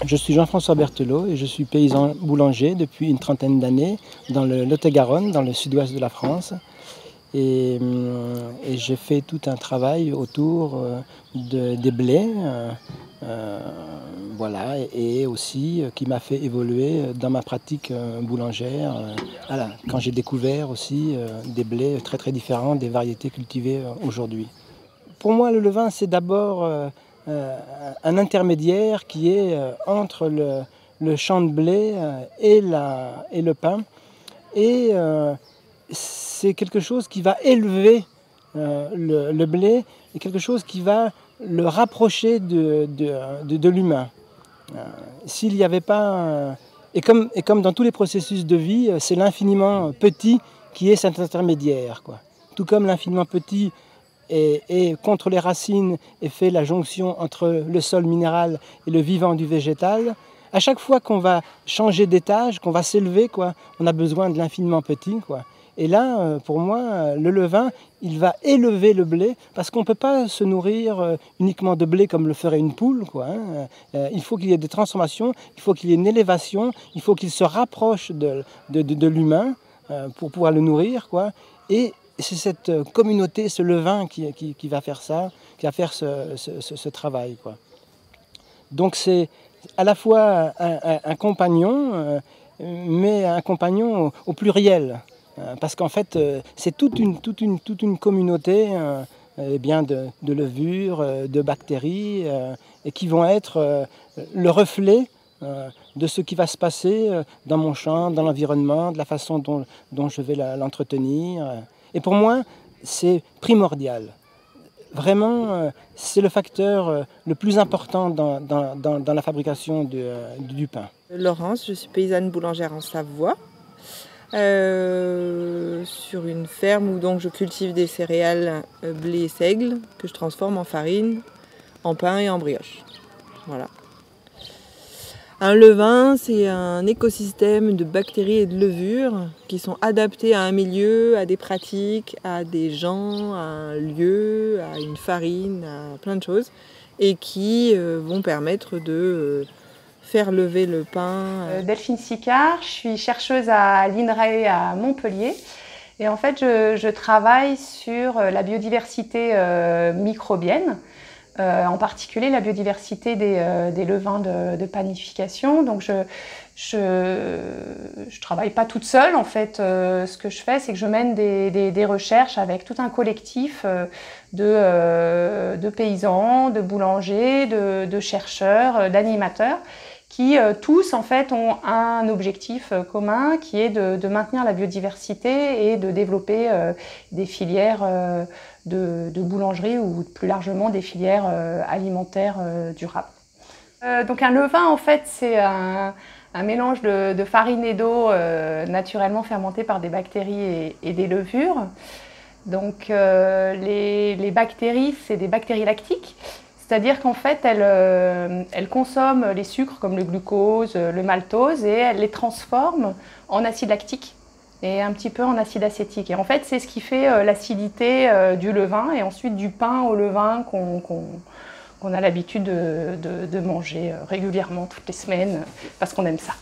Je suis Jean-François Berthelot et je suis paysan boulanger depuis une trentaine d'années dans le Lot-et-Garonne, dans le sud-ouest de la France. Et j'ai fait tout un travail autour des blés, voilà, et aussi qui m'a fait évoluer dans ma pratique boulangère. Voilà, quand j'ai découvert aussi des blés très très différents des variétés cultivées aujourd'hui. Pour moi, le levain, c'est d'abord un intermédiaire qui est entre le champ de blé et le pain. Et c'est quelque chose qui va élever le blé et quelque chose qui va le rapprocher de l'humain. S'il n'y avait pas... Et comme dans tous les processus de vie, c'est l'infiniment petit qui est cet intermédiaire, quoi. Tout comme l'infiniment petit et contre les racines et fait la jonction entre le sol minéral et le vivant du végétal, à chaque fois qu'on va changer d'étage, qu'on va s'élever, quoi, on a besoin de l'infiniment petit, quoi. Et là, pour moi, le levain, il va élever le blé parce qu'on ne peut pas se nourrir uniquement de blé comme le ferait une poule, quoi, hein. Il faut qu'il y ait des transformations, il faut qu'il y ait une élévation, il faut qu'il se rapproche de l'humain pour pouvoir le nourrir, quoi. Et c'est cette communauté, ce levain qui va faire ça, qui va faire ce travail, quoi. Donc c'est à la fois un compagnon, mais un compagnon au pluriel. Parce qu'en fait, c'est toute une communauté eh bien de levures, de bactéries, et qui vont être le reflet de ce qui va se passer dans mon champ, dans l'environnement, de la façon dont je vais l'entretenir. Et pour moi, c'est primordial. Vraiment, c'est le facteur le plus important dans la fabrication du pain. Laurence, je suis paysanne boulangère en Savoie, sur une ferme où donc je cultive des céréales blé et seigle que je transforme en farine, en pain et en brioche. Voilà. Un levain, c'est un écosystème de bactéries et de levures qui sont adaptés à un milieu, à des pratiques, à des gens, à un lieu, à une farine, à plein de choses, et qui vont permettre de faire lever le pain. Delphine Sicard, je suis chercheuse à l'INRAE à Montpellier. Et en fait, je travaille sur la biodiversité microbienne. En particulier la biodiversité des levains de panification. Donc je travaille pas toute seule en fait. Ce que je fais, c'est que je mène des recherches avec tout un collectif de paysans, de boulangers, de chercheurs, d'animateurs qui tous en fait ont un objectif commun qui est de maintenir la biodiversité et de développer des filières de boulangerie ou plus largement des filières alimentaires durables. Donc un levain en fait c'est un mélange de farine et d'eau naturellement fermenté par des bactéries et des levures. Donc les bactéries, c'est des bactéries lactiques. C'est-à-dire qu'en fait, elles consomment les sucres comme le glucose, le maltose et elles les transforment en acide lactique et un petit peu en acide acétique. Et en fait, c'est ce qui fait l'acidité du levain et ensuite du pain au levain qu'on a l'habitude de manger régulièrement toutes les semaines parce qu'on aime ça.